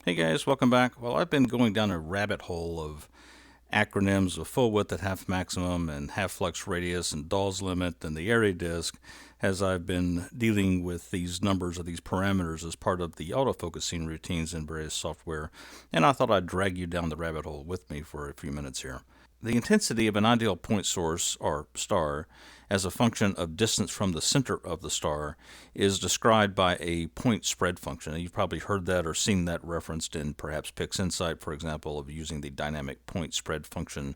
Hey guys, welcome back. Well, I've been going down a rabbit hole of acronyms of full width at half maximum and half-flux radius and Dawe's limit and the Airy disk as I've been dealing with these numbers or these parameters as part of the autofocusing routines in various software. And I thought I'd drag you down the rabbit hole with me for a few minutes here. The intensity of an ideal point source, or star, as a function of distance from the center of the star is described by a point spread function. And you've probably heard that or seen that referenced in perhaps PixInsight, for example, of using the dynamic point spread function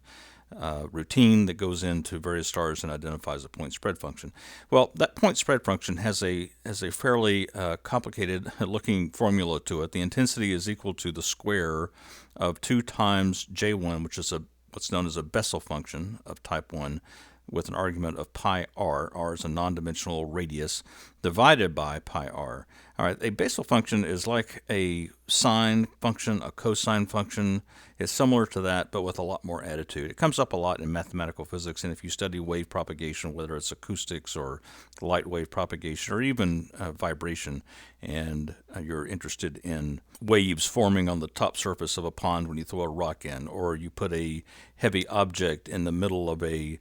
routine that goes into various stars and identifies a point spread function. Well, that point spread function has a fairly complicated looking formula to it. The intensity is equal to the square of 2 times J1, which is what's known as a Bessel function of type 1, with an argument of pi r. R is a non-dimensional radius divided by pi r. All right, a Bessel function is like a sine function, a cosine function. It's similar to that, but with a lot more attitude. It comes up a lot in mathematical physics, and if you study wave propagation, whether it's acoustics or light wave propagation or even vibration, and you're interested in waves forming on the top surface of a pond when you throw a rock in, or you put a heavy object in the middle of the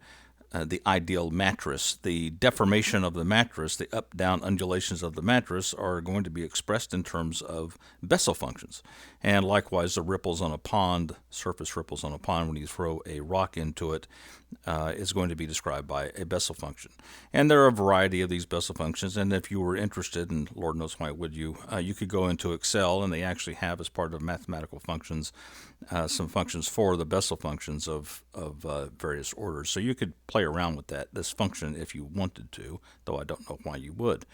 ideal mattress, the deformation of the mattress, the up-down undulations of the mattress are going to be expressed in terms of Bessel functions. And likewise, the ripples on a pond, surface ripples on a pond when you throw a rock into it, is going to be described by a Bessel function. And there are a variety of these Bessel functions, and if you were interested, and Lord knows why would you, you could go into Excel, and they actually have, as part of mathematical functions, some functions for the Bessel functions of various orders. So you could play around with this function if you wanted to, though I don't know why you would.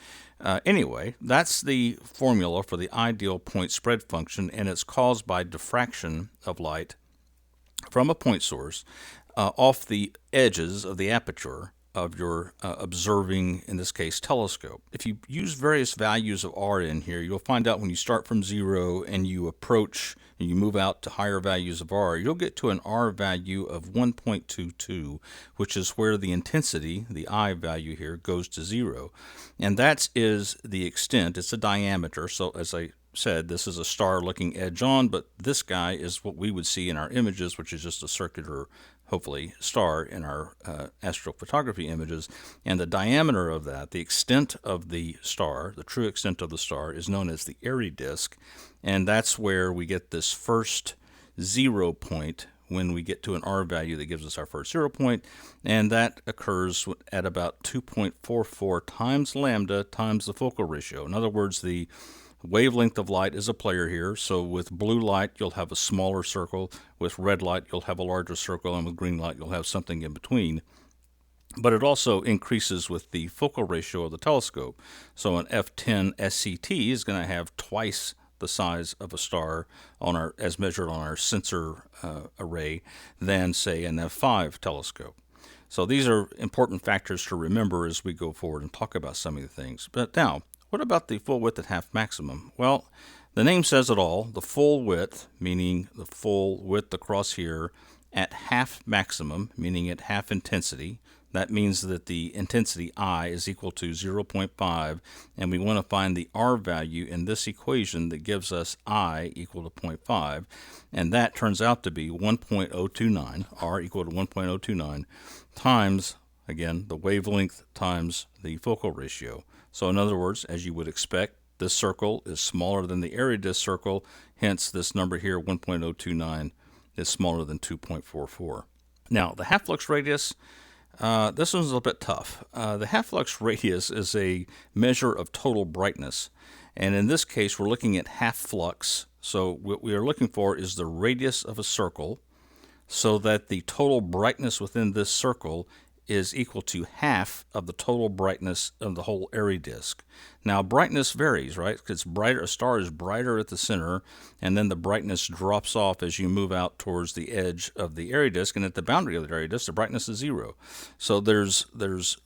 Anyway, that's the formula for the ideal point spread function, and it's caused by diffraction of light from a point source off the edges of the aperture of your observing, in this case, telescope. If you use various values of r in here, you'll find out when you start from 0 and you approach and you move out to higher values of r, you'll get to an r value of 1.22, which is where the intensity, the I value here, goes to 0. And that is the extent. It's a diameter. So as I said, this is a star looking edge on, but this guy is what we would see in our images, which is just a circular, hopefully, star in our astrophotography images. And the diameter of that, the extent of the star, the true extent of the star, is known as the Airy disk. And that's where we get this first 0 point when we get to an R value that gives us our first 0 point, and that occurs at about 2.44 times lambda times the focal ratio. In other words, the wavelength of light is a player here. So with blue light, you'll have a smaller circle. With red light, you'll have a larger circle. And with green light, you'll have something in between. But it also increases with the focal ratio of the telescope. So an F10 SCT is going to have twice the size of a star as measured on our sensor array than, say, an F5 telescope. So these are important factors to remember as we go forward and talk about some of the things. But now, what about the full width at half maximum? Well, the name says it all. The full width, meaning the full width across here, at half maximum, meaning at half intensity. That means that the intensity I is equal to 0.5, and we want to find the R value in this equation that gives us I equal to 0.5, and that turns out to be 1.029, R equal to 1.029, times, again, the wavelength times the focal ratio. So in other words, as you would expect, this circle is smaller than the Airy disk circle, hence this number here, 1.029, is smaller than 2.44. Now, the half-flux radius, this one's a little bit tough. The half-flux radius is a measure of total brightness, and in this case, we're looking at half-flux. So what we are looking for is the radius of a circle, so that the total brightness within this circle is equal to half of the total brightness of the whole Airy disk. Now, brightness varies, right? Because a star is brighter at the center, and then the brightness drops off as you move out towards the edge of the Airy disk, and at the boundary of the Airy disk, the brightness is 0. So there's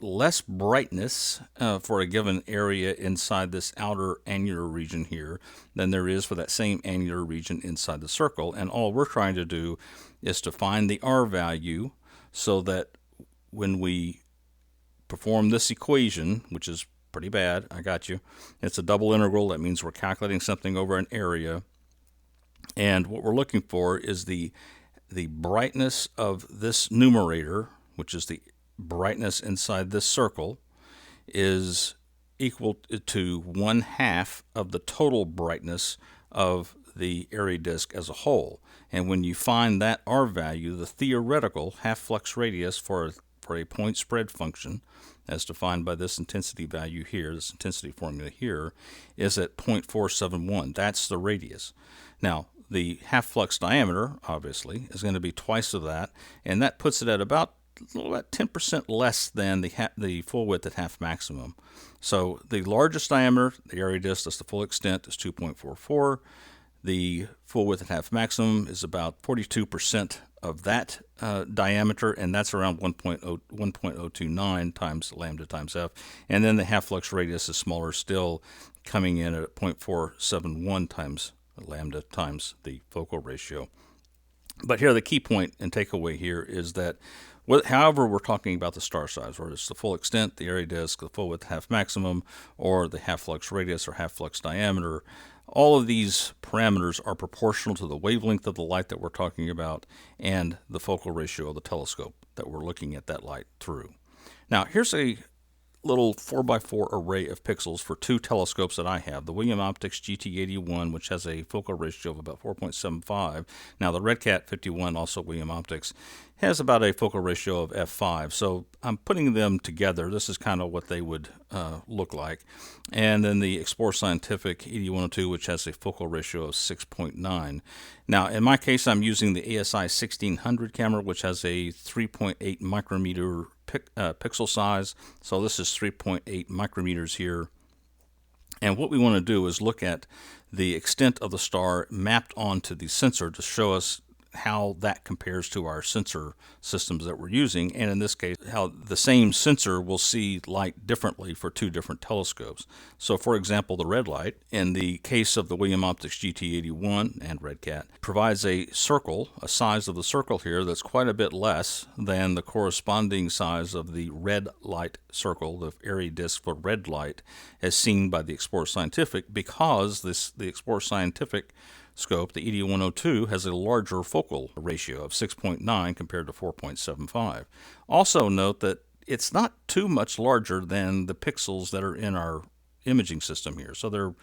less brightness for a given area inside this outer annular region here than there is for that same annular region inside the circle, and all we're trying to do is to find the R value so that when we perform this equation, which is pretty bad, I got you. It's a double integral. That means we're calculating something over an area. And what we're looking for is the brightness of this numerator, which is the brightness inside this circle, is equal to 1/2 of the total brightness of the Airy disk as a whole. And when you find that R value, the theoretical half-flux radius for a point spread function, as defined by this intensity value here, this intensity formula here, is at 0.471. That's the radius. Now, the half-flux diameter, obviously, is going to be twice of that, and that puts it at about 10% less than the full width at half maximum. So the largest diameter, the Airy disk, that's the full extent, is 2.44. The full width at half maximum is about 42% of that diameter, and that's around 1.029 times lambda times f. And then the half-flux radius is smaller still, coming in at 0.471 times lambda times the focal ratio. But here the key point and takeaway here is that however we're talking about the star size, whether it's the full extent, the Airy disk, the full width half maximum, or the half-flux radius or half-flux diameter, all of these parameters are proportional to the wavelength of the light that we're talking about and the focal ratio of the telescope that we're looking at that light through. Now, here's a little 4x4 array of pixels for two telescopes that I have. The William Optics GT81, which has a focal ratio of about 4.75. Now the Red Cat 51, also William Optics, has about a focal ratio of f5. So I'm putting them together. This is kind of what they would look like. And then the Explore Scientific 8102, which has a focal ratio of 6.9. Now in my case, I'm using the ASI 1600 camera, which has a 3.8 micrometer pixel size. So this is 3.8 micrometers here. And what we want to do is look at the extent of the star mapped onto the sensor to show us how that compares to our sensor systems that we're using, and in this case, how the same sensor will see light differently for two different telescopes. So for example, the red light, in the case of the William Optics GT81 and Red Cat, provides a circle, a size of the circle here that's quite a bit less than the corresponding size of the red light circle, the Airy disk for red light, as seen by the Explorer Scientific, because the Explorer Scientific scope, the 8102, has a larger focal ratio of 6.9 compared to 4.75. Also note that it's not too much larger than the pixels that are in our imaging system here. So they're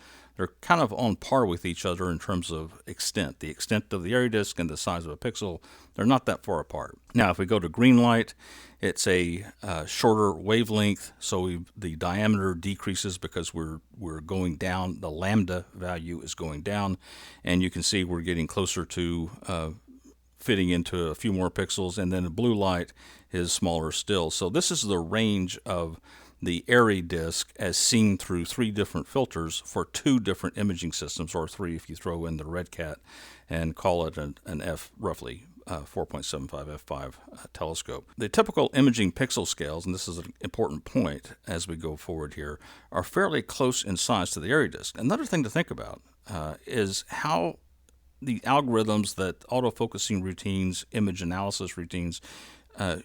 kind of on par with each other in terms of extent. The extent of the Airy disk and the size of a pixel, they're not that far apart. Now, if we go to green light, it's a shorter wavelength, so the diameter decreases because we're going down. The lambda value is going down, and you can see we're getting closer to fitting into a few more pixels, and then the blue light is smaller still. So this is the range of the Airy disk as seen through three different filters for two different imaging systems, or three if you throw in the Red Cat and call it an roughly 4.75 f5 telescope. The typical imaging pixel scales, and this is an important point as we go forward here, are fairly close in size to the Airy disk. Another thing to think about is how the algorithms that autofocusing routines, image analysis routines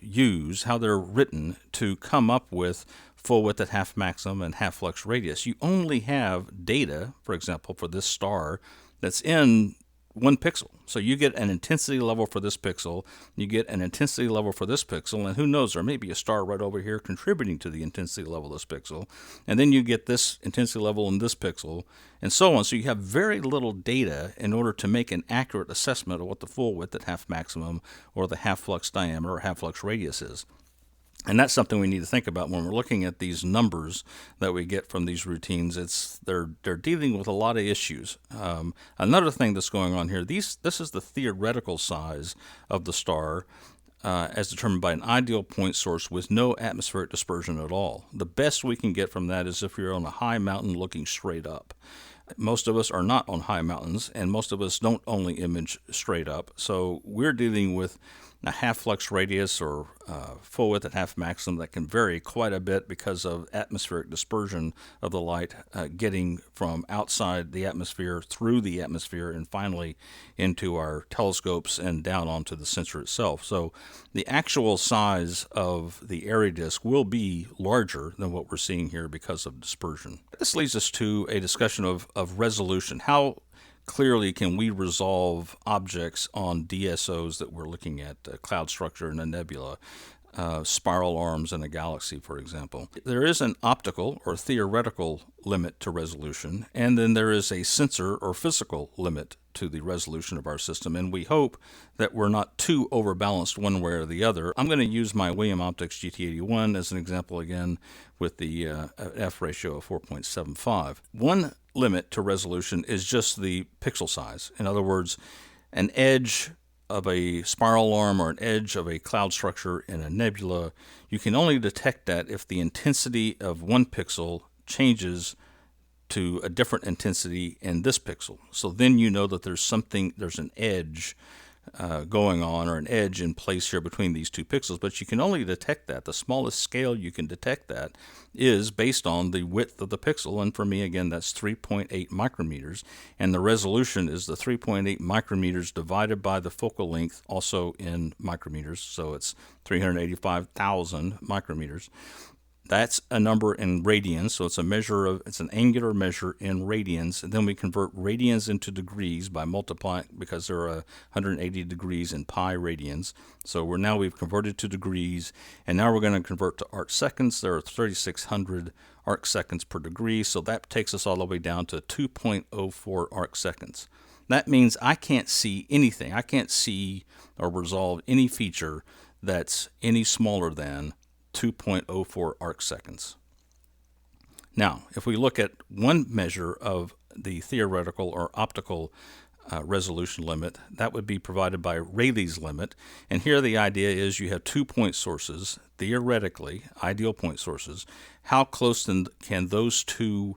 use, how they're written to come up with full width at half maximum and half flux radius. You only have data, for example, for this star that's in one pixel. So you get an intensity level for this pixel, you get an intensity level for this pixel, and who knows, there may be a star right over here contributing to the intensity level of this pixel, and then you get this intensity level in this pixel, and so on. So you have very little data in order to make an accurate assessment of what the full width at half maximum or the half flux diameter or half flux radius is. And that's something we need to think about when we're looking at these numbers that we get from these routines. They're dealing with a lot of issues. Another thing that's going on here, this is the theoretical size of the star as determined by an ideal point source with no atmospheric dispersion at all. The best we can get from that is if you're on a high mountain looking straight up. Most of us are not on high mountains, and most of us don't only image straight up. So we're dealing with a half flux radius or full width at half maximum that can vary quite a bit because of atmospheric dispersion of the light getting from outside the atmosphere through the atmosphere and finally into our telescopes and down onto the sensor itself. So the actual size of the Airy disk will be larger than what we're seeing here because of dispersion. This leads us to a discussion of resolution. How clearly can we resolve objects on DSOs that we're looking at, a cloud structure in a nebula, spiral arms in a galaxy, for example. There is an optical or theoretical limit to resolution, and then there is a sensor or physical limit to the resolution of our system, and we hope that we're not too overbalanced one way or the other. I'm going to use my William Optics GT81 as an example again with the f ratio of 4.75. One limit to resolution is just the pixel size. In other words, an edge of a spiral arm or an edge of a cloud structure in a nebula, you can only detect that if the intensity of one pixel changes to a different intensity in this pixel. So then you know that there's an edge going on, or an edge in place here between these two pixels, but you can only detect that. The smallest scale you can detect that is based on the width of the pixel, and for me, again, that's 3.8 micrometers, and the resolution is the 3.8 micrometers divided by the focal length, also in micrometers, so it's 385,000 micrometers. That's a number in radians, so it's an angular measure in radians, and then we convert radians into degrees by multiplying, because there are 180 degrees in pi radians. So we've converted to degrees, and now we're going to convert to arc seconds. There are 3,600 arc seconds per degree, so that takes us all the way down to 2.04 arc seconds. That means I can't see anything. I can't see or resolve any feature that's any smaller than 2.04 arc seconds. Now, if we look at one measure of the theoretical or optical resolution limit, that would be provided by Rayleigh's limit. And here the idea is you have 2 point sources, theoretically, ideal point sources. How close then can those 2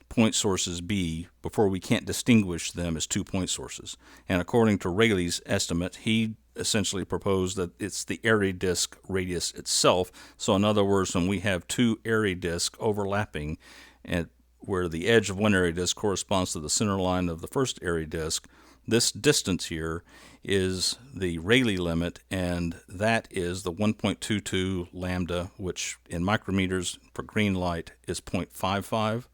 point sources be before we can't distinguish them as 2 point sources? And according to Rayleigh's estimate, he essentially proposed that it's the Airy disk radius itself. So in other words, when we have two Airy disks overlapping, and where the edge of one Airy disk corresponds to the center line of the first Airy disk, this distance here is the Rayleigh limit, and that is the 1.22 lambda, which in micrometers for green light is 0.55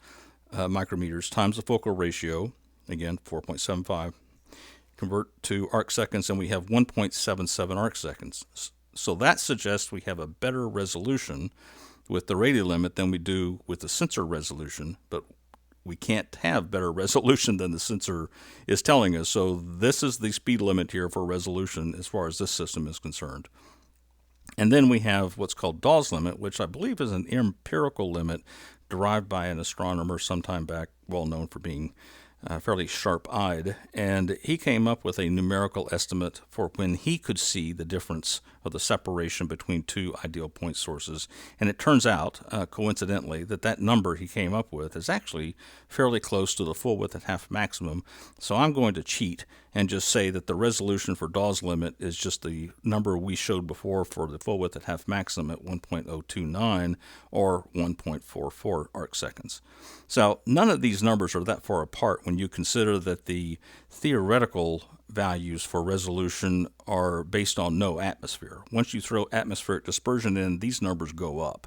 micrometers times the focal ratio, again 4.75. Convert to arc seconds, and we have 1.77 arc seconds. So that suggests we have a better resolution with the Rayleigh limit than we do with the sensor resolution, but we can't have better resolution than the sensor is telling us. So this is the speed limit here for resolution as far as this system is concerned. And then we have what's called Dawe's limit, which I believe is an empirical limit derived by an astronomer sometime back, well known for being fairly sharp-eyed, and he came up with a numerical estimate for when he could see the difference of the separation between two ideal point sources. And it turns out, coincidentally, that number he came up with is actually fairly close to the full width at half maximum. So I'm going to cheat and just say that the resolution for Dawe's limit is just the number we showed before for the full width at half maximum at 1.029 or 1.44 arc seconds. So none of these numbers are that far apart when you consider that the theoretical values for resolution are based on no atmosphere. Once you throw atmospheric dispersion in, these numbers go up.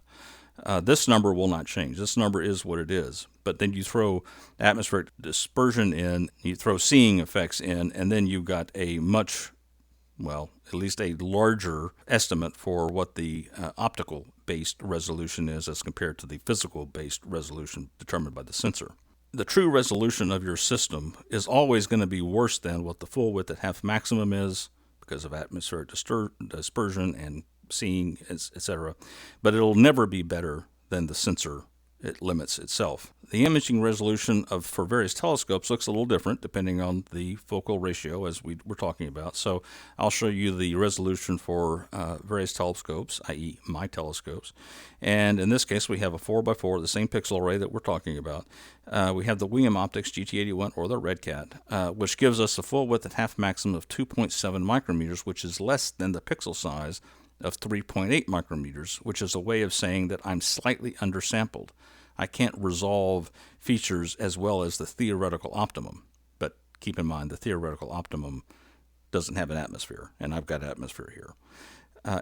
This number will not change. This number is what it is. But then you throw atmospheric dispersion in, you throw seeing effects in, and then you've got a much, well, at least a larger estimate for what the optical-based resolution is as compared to the physical-based resolution determined by the sensor. The true resolution of your system is always going to be worse than what the full width at half maximum is because of atmospheric dispersion and seeing, etc. But it'll never be better than the sensor limits itself. The imaging resolution for various telescopes looks a little different depending on the focal ratio, as we were talking about. So I'll show you the resolution for various telescopes, i.e. my telescopes. And in this case, we have a 4x4, the same pixel array that we're talking about. We have the William Optics GT81, or the Red Cat, which gives us a full width at half maximum of 2.7 micrometers, which is less than the pixel size of 3.8 micrometers, which is a way of saying that I'm slightly undersampled. I can't resolve features as well as the theoretical optimum. But keep in mind, the theoretical optimum doesn't have an atmosphere, and I've got atmosphere here.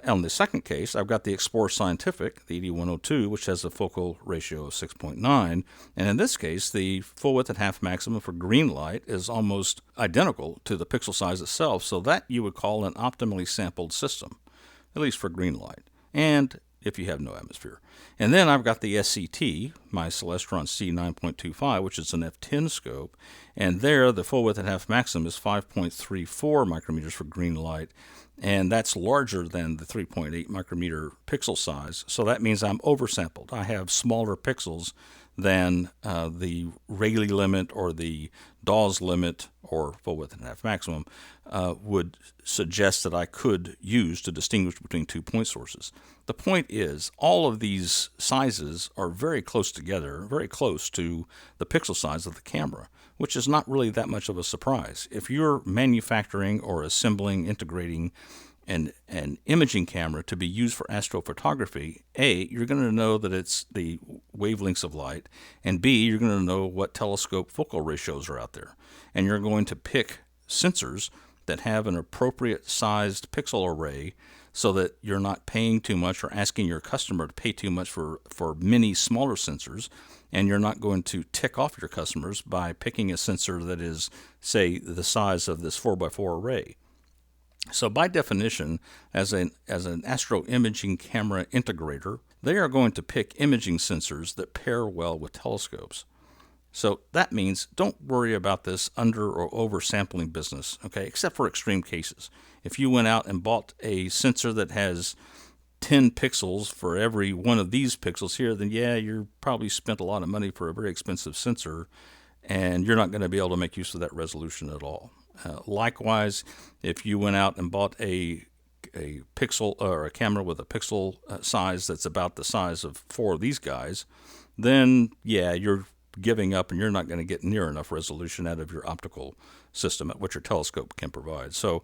On the second case, I've got the Explorer Scientific, the 8102, which has a focal ratio of 6.9. And in this case, the full width at half maximum for green light is almost identical to the pixel size itself. So that you would call an optimally sampled system, at least for green light, and if you have no atmosphere. And then I've got the SCT, my Celestron C9.25, which is an f10 scope. And there, the full width at half maximum is 5.34 micrometers for green light. And that's larger than the 3.8 micrometer pixel size. So that means I'm oversampled. I have smaller pixels than the Rayleigh limit or the Dawe's limit, or full width and half maximum, would suggest that I could use to distinguish between 2 point sources. The point is, all of these sizes are very close together, very close to the pixel size of the camera, which is not really that much of a surprise. If you're manufacturing or assembling, integrating an imaging camera to be used for astrophotography, A, you're going to know that it's the wavelengths of light, and B, you're going to know what telescope focal ratios are out there. And you're going to pick sensors that have an appropriate sized pixel array so that you're not paying too much or asking your customer to pay too much for many smaller sensors, and you're not going to tick off your customers by picking a sensor that is, say, the size of this 4x4 array. So by definition, as an astro imaging camera integrator, they are going to pick imaging sensors that pair well with telescopes. So that means don't worry about this under or over sampling business, okay, except for extreme cases. If you went out and bought a sensor that has 10 pixels for every one of these pixels here, then yeah, you're probably spent a lot of money for a very expensive sensor, and you're not going to be able to make use of that resolution at all. Likewise, if you went out and bought a pixel or a camera with a pixel size that's about the size of 4 of these guys, then yeah, you're giving up and you're not going to get near enough resolution out of your optical system at what your telescope can provide. So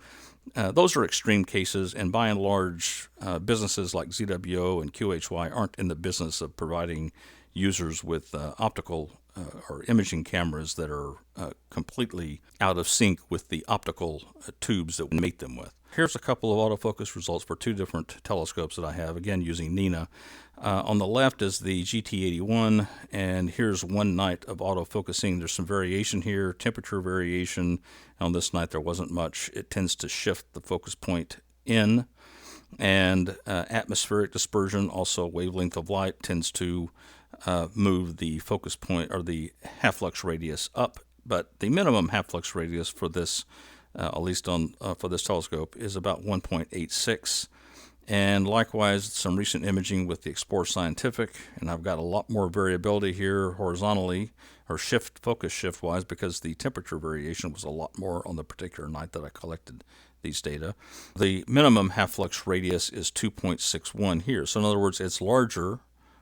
those are extreme cases, and by and large, businesses like ZWO and QHY aren't in the business of providing users with optical or imaging cameras that are completely out of sync with the optical tubes that we mate them with. Here's a couple of autofocus results for 2 different telescopes that I have, again using Nina. On the left is the GT81, and here's one night of autofocusing. There's some variation here, temperature variation. On this night there wasn't much. It tends to shift the focus point in, and atmospheric dispersion, also wavelength of light, tends to move the focus point or the half-flux radius up, but the minimum half-flux radius for this, at least on for this telescope, is about 1.86. And likewise, some recent imaging with the Explorer Scientific, and I've got a lot more variability here horizontally, or focus shift wise, because the temperature variation was a lot more on the particular night that I collected these data. The minimum half-flux radius is 2.61 here. So in other words, it's larger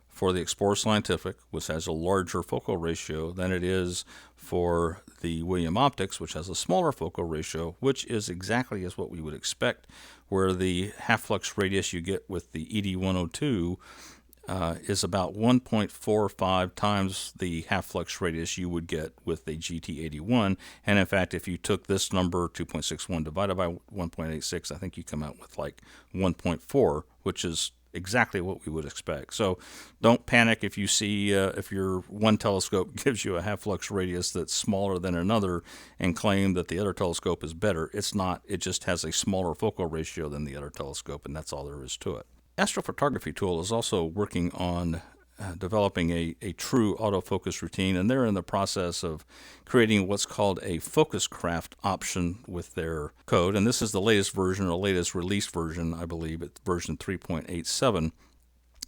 for the Explorer Scientific, which has a larger focal ratio, than it is for the William Optics, which has a smaller focal ratio, which is exactly as what we would expect, where the half-flux radius you get with the ED102 is about 1.45 times the half-flux radius you would get with the GT81. And in fact, if you took this number, 2.61 divided by 1.86, I think you come out with like 1.4, which is exactly what we would expect. So don't panic if you see if your one telescope gives you a half-flux radius that's smaller than another and claim that the other telescope is better. It's not. It just has a smaller focal ratio than the other telescope, and that's all there is to it. Astrophotography Tool is also working on developing a true autofocus routine, and they're in the process of creating what's called a focus craft option with their code. And this is the latest version, or latest released version, I believe. It's version 3.87.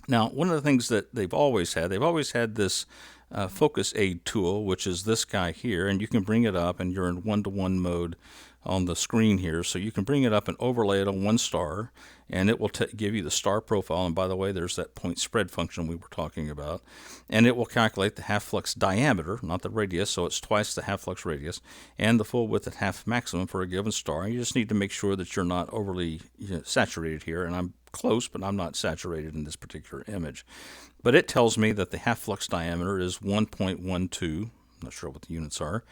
Now, one of the things that they've always had this focus aid tool, which is this guy here, and you can bring it up, and you're in one-to-one mode on the screen here, so you can bring it up and overlay it on one star, and it will give you the star profile. And by the way, there's that point spread function we were talking about, and it will calculate the half-flux diameter, not the radius, so it's twice the half-flux radius, and the full width at half maximum for a given star. You just need to make sure that you're not overly saturated here, and I'm close, but I'm not saturated in this particular image. But it tells me that the half-flux diameter is 1.12 not sure what the units are,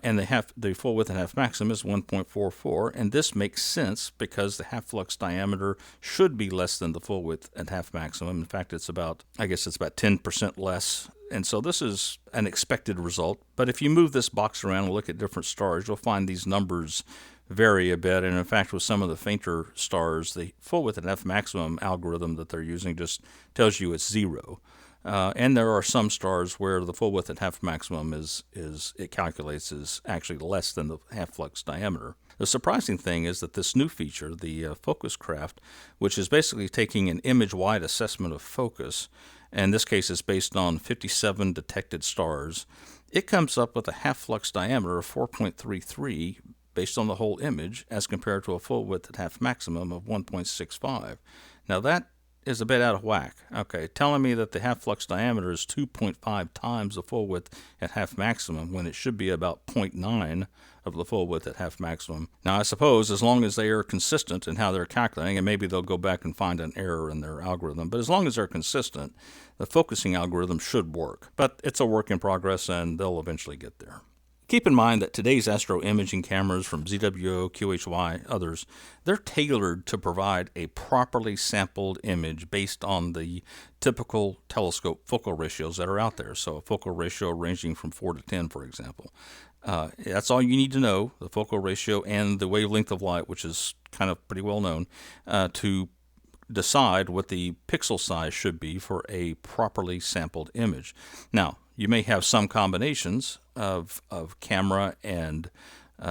and the full width at half maximum is 1.44, and this makes sense because the half flux diameter should be less than the full width at half maximum. In fact, it's about 10% less, and so this is an expected result. But if you move this box around and look at different stars, you'll find these numbers vary a bit, and in fact with some of the fainter stars, the full width at half maximum algorithm that they're using just tells you it's 0. And there are some stars where the full width at half maximum it calculates is actually less than the half flux diameter. The surprising thing is that this new feature, the focus craft, which is basically taking an image-wide assessment of focus, and in this case is based on 57 detected stars, it comes up with a half flux diameter of 4.33 based on the whole image as compared to a full width at half maximum of 1.65. Now that is a bit out of whack. Okay, telling me that the half flux diameter is 2.5 times the full width at half maximum when it should be about 0.9 of the full width at half maximum. Now I suppose as long as they are consistent in how they're calculating, and maybe they'll go back and find an error in their algorithm, but as long as they're consistent, the focusing algorithm should work. But it's a work in progress and they'll eventually get there. Keep in mind that today's astro imaging cameras from ZWO, QHY, others, they're tailored to provide a properly sampled image based on the typical telescope focal ratios that are out there. So a focal ratio ranging from 4 to 10, for example. That's all you need to know, the focal ratio and the wavelength of light, which is kind of pretty well known, to decide what the pixel size should be for a properly sampled image. Now, you may have some combinations of camera and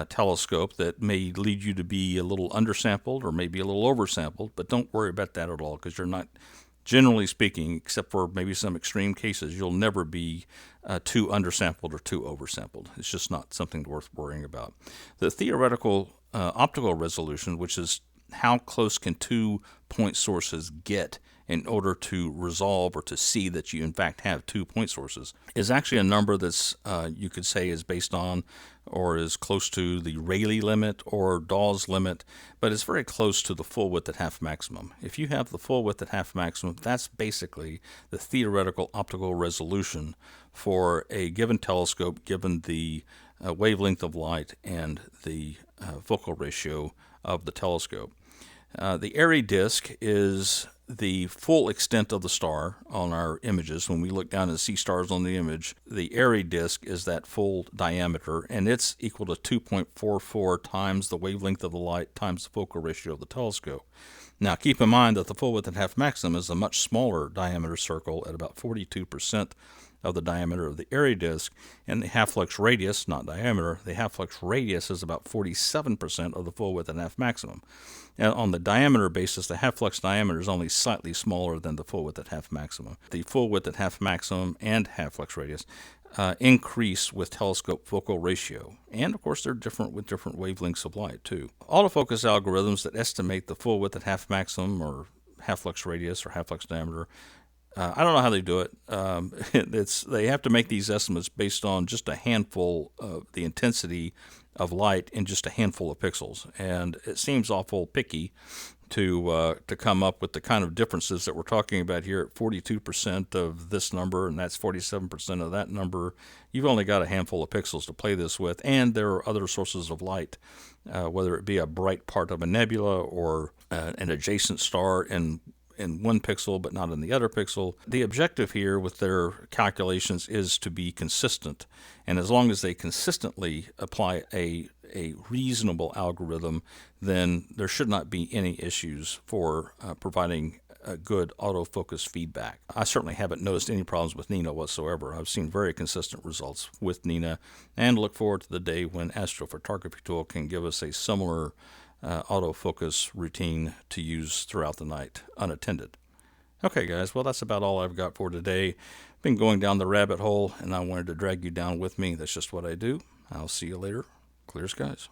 telescope that may lead you to be a little undersampled or maybe a little oversampled, but don't worry about that at all because you're not, generally speaking, except for maybe some extreme cases, you'll never be too undersampled or too oversampled. It's just not something worth worrying about. The theoretical optical resolution, which is how close can 2 point sources get in order to resolve or to see that you in fact have 2 point sources, is actually a number that's you could say is based on or is close to the Rayleigh limit or Dawe's limit, but it's very close to the full width at half maximum. If you have the full width at half maximum, that's basically the theoretical optical resolution for a given telescope given the wavelength of light and the focal ratio of the telescope. The Airy disk is the full extent of the star on our images. When we look down and see stars on the image, the Airy disk is that full diameter, and it's equal to 2.44 times the wavelength of the light times the focal ratio of the telescope. Now keep in mind that the full width at half maximum is a much smaller diameter circle at about 42% of the diameter of the Airy disk, and the half-flux radius, not diameter, the half-flux radius is about 47% of the full width at half maximum. And on the diameter basis, the half-flux diameter is only slightly smaller than the full width at half maximum. The full width at half maximum and half-flux radius increase with telescope focal ratio, and of course they're different with different wavelengths of light too. Autofocus algorithms that estimate the full width at half maximum or half-flux radius or half-flux diameter, I don't know how they do it. They have to make these estimates based on just a handful of the intensity of light in just a handful of pixels, and it seems awful picky to come up with the kind of differences that we're talking about here at 42% of this number, and that's 47% of that number. You've only got a handful of pixels to play this with, and there are other sources of light, whether it be a bright part of a nebula or an adjacent star in one pixel but not in the other pixel. The objective here with their calculations is to be consistent, and as long as they consistently apply a reasonable algorithm, then there should not be any issues for providing a good autofocus feedback. I certainly haven't noticed any problems with Nina whatsoever. I've seen very consistent results with Nina and look forward to the day when astrophotography tool can give us a similar autofocus routine to use throughout the night unattended. Okay guys, well that's about all I've got for today. Been going down the rabbit hole and I wanted to drag you down with me. That's just what I do. I'll see you later. Clear skies.